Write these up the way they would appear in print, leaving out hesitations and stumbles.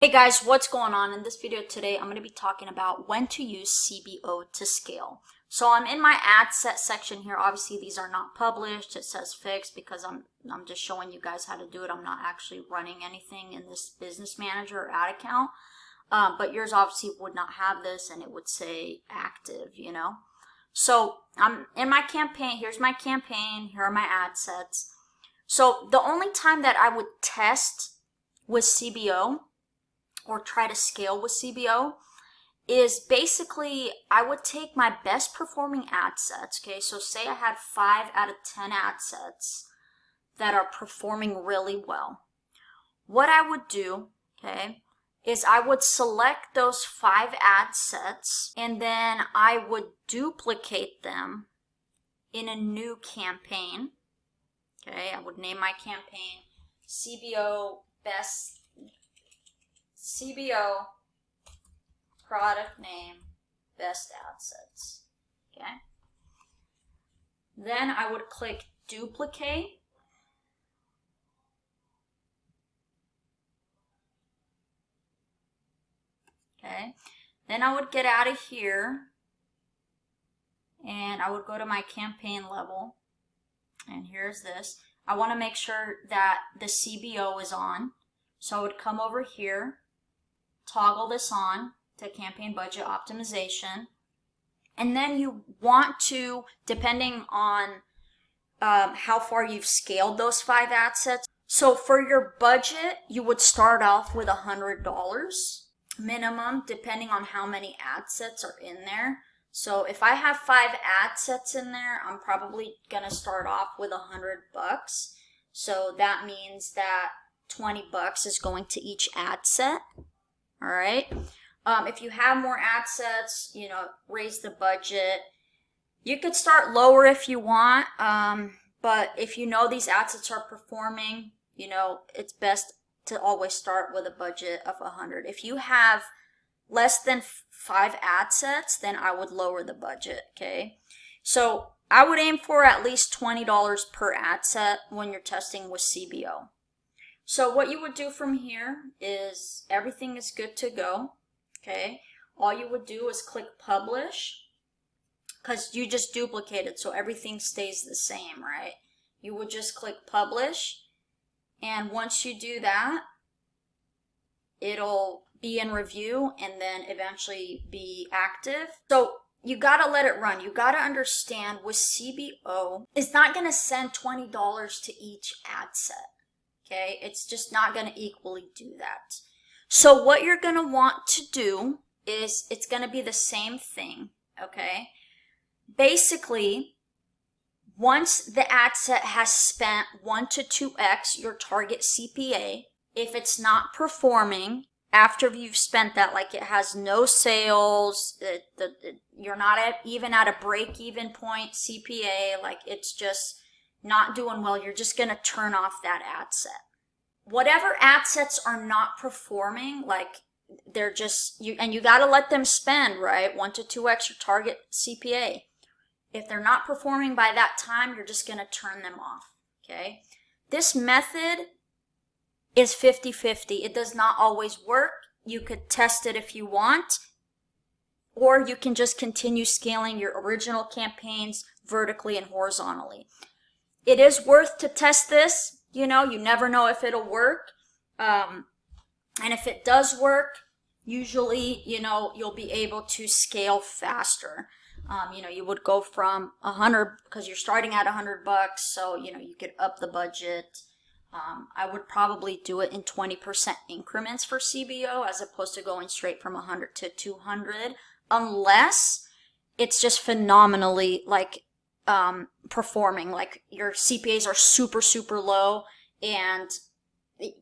Hey guys, what's going on? In this video today, I'm going to be talking about when to use CBO to scale. So I'm in my ad set section here. Obviously, these are not published. It says fixed because I'm just showing you guys how to do it. I'm not actually running anything in this business manager or ad account. But yours obviously would not have this and it would say active, you know. So I'm in my campaign. Here's my campaign. Here are my ad sets. So the only time that I would test with CBO or try to scale with CBO is basically I would take my best performing ad sets. Okay, so say I had 5 out of 10 ad sets that are performing really well. What I would do, okay, is I would select those 5 ad sets and then I would duplicate them in a new campaign. Okay, I would name my campaign CBO product name best ad sets. Okay, then I would click duplicate. Okay, then I would get out of here and I would go to my campaign level, and here's this. I want to make sure that the CBO is on, so I would come over here, toggle this on to campaign budget optimization, and then you want to, depending on how far you've scaled those 5 ad sets. So for your budget, you would start off with $100 minimum, depending on how many ad sets are in there. So if I have 5 ad sets in there, I'm probably gonna start off with $100. So that means that $20 is going to each ad set. All right. If you have more ad sets, you know, raise the budget. You could start lower if you want, but if you know these ad sets are performing, you know, it's best to always start with a budget of 100. If you have less than 5 ad sets, then I would lower the budget. Okay, so I would aim for at least $20 per ad set when you're testing with CBO. So what you would do from here is everything is good to go. Okay, all you would do is click publish because you just duplicated, so everything stays the same, right? You would just click publish, and once you do that, it'll be in review and then eventually be active. So you gotta let it run. You gotta understand with CBO, it's not gonna send $20 to each ad set. Okay, it's just not gonna equally do that. So what you're gonna want to do is it's gonna be the same thing. Okay, basically, once the ad set has spent 1 to 2x your target CPA, if it's not performing after you've spent that, like it has no sales, you're not even at a break-even point CPA, like it's just not doing well, you're just going to turn off that ad set. Whatever ad sets are not performing, like they're just, you got to let them spend, right? 1 to 2x your target CPA. If they're not performing by that time, you're just going to turn them off. Okay, this method is 50-50. It does not always work. You could test it if you want, or you can just continue scaling your original campaigns vertically and horizontally. It is worth to test this. You know, you never know if it'll work. And if it does work, usually, you know, you'll be able to scale faster. You know, you would go from 100 because you're starting at $100, so you know you could up the budget. I would probably do it in 20% increments for CBO as opposed to going straight from 100 to 200, unless it's just phenomenally like performing, like your CPAs are super low, and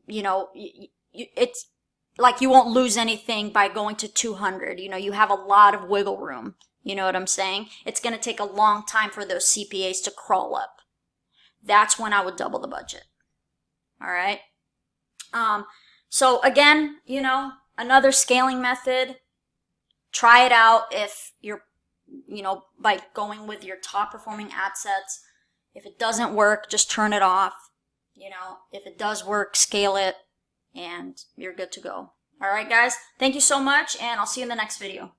you know it's like you won't lose anything by going to 200. You know, you have a lot of wiggle room. You know what I'm saying? It's going to take a long time for those CPAs to crawl up. That's when I would double the budget. All right. So again, you know, another scaling method. Try it out if you're, you know, by going with your top performing ad sets. If it doesn't work, just turn it off. You know, if it does work, scale it, and you're good to go. All right, guys. Thank you so much, and I'll see you in the next video.